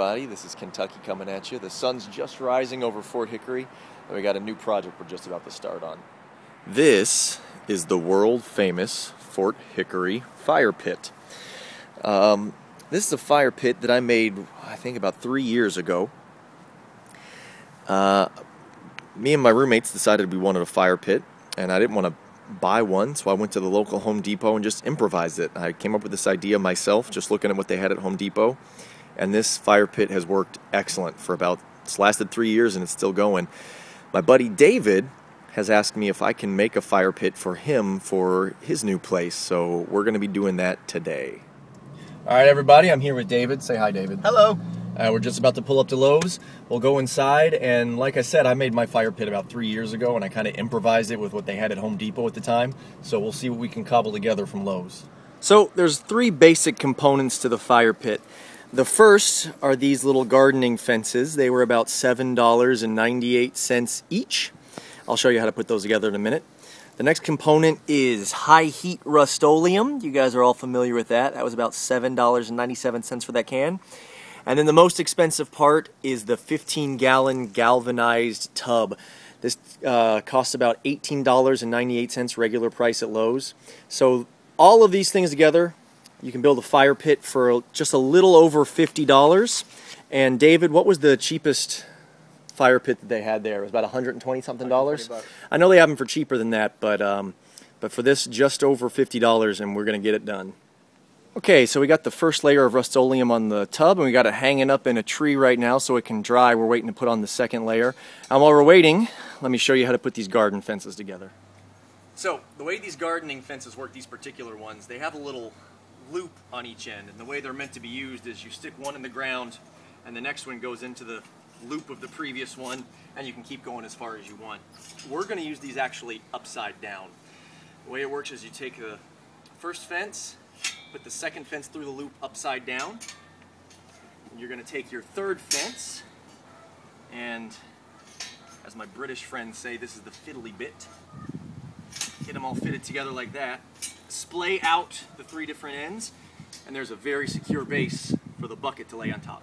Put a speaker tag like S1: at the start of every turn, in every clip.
S1: everybody. This is Kentucky coming at you. The sun's just rising over Fort Hickory, and we got a new project we're just about to start on. This is the world-famous Fort Hickory fire pit. This is a fire pit that I made, I think, about 3 years ago. Me and my roommates decided we wanted a fire pit, and I didn't want to buy one, so I went to the local Home Depot and just improvised it. I came up with this idea myself, just looking at what they had at Home Depot, and this fire pit has worked excellent for it's lasted 3 years and it's still going. My buddy David has asked me if I can make a fire pit for him for his new place, so we're going to be doing that today. Alright everybody, I'm here with David. Say hi, David.
S2: Hello.
S1: We're just about to pull up to Lowe's. We'll go inside, and like I said, I made my fire pit about 3 years ago, and I kind of improvised it with what they had at Home Depot at the time, so we'll see what we can cobble together from Lowe's. So there's 3 basic components to the fire pit. The first are these little gardening fences. They were about $7.98 each. I'll show you how to put those together in a minute. The next component is high heat Rust-Oleum. You guys are all familiar with that. That was about $7.97 for that can. And then the most expensive part is the 15-gallon galvanized tub. This costs about $18.98 regular price at Lowe's. So all of these things together, you can build a fire pit for just a little over $50. And David, what was the cheapest fire pit that they had there? It was about $120-something. I know they have them for cheaper than that, but for this, just over $50, and we're going to get it done. Okay, so we got the first layer of Rust-Oleum on the tub, and we got it hanging up in a tree right now so it can dry. We're waiting to put on the second layer. And while we're waiting, let me show you how to put these garden fences together. So, the way these gardening fences work, these particular ones, they have a little loop on each end, and the way they're meant to be used is you stick one in the ground, and the next one goes into the loop of the previous one, and you can keep going as far as you want. We're going to use these actually upside down. The way it works is you take the first fence, put the second fence through the loop upside down. And you're going to take your third fence, and as my British friends say, this is the fiddly bit. Get them all fitted together like that. Splay out the 3 different ends, and there's a very secure base for the bucket to lay on top.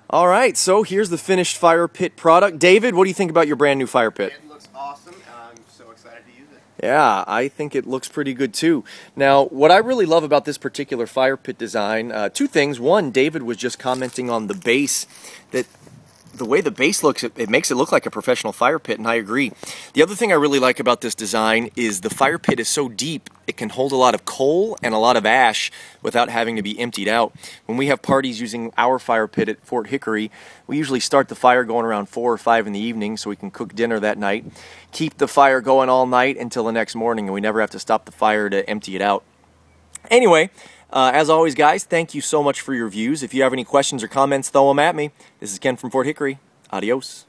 S1: All right, so here's the finished fire pit product. David, what do you think about your brand new fire pit?
S2: It looks awesome. I'm so excited to use it.
S1: Yeah, I think it looks pretty good too. Now, what I really love about this particular fire pit design, 2 things. One, David was just commenting on the base, that the way the base looks, it makes it look like a professional fire pit, and I agree. The other thing I really like about this design is the fire pit is so deep, it can hold a lot of coal and a lot of ash without having to be emptied out. When we have parties using our fire pit at Fort Hickory, we usually start the fire going around 4 or 5 in the evening so we can cook dinner that night, keep the fire going all night until the next morning, and we never have to stop the fire to empty it out. Anyway, as always, guys, thank you so much for your views. If you have any questions or comments, throw them at me. This is Ken from Fort Hickory. Adios.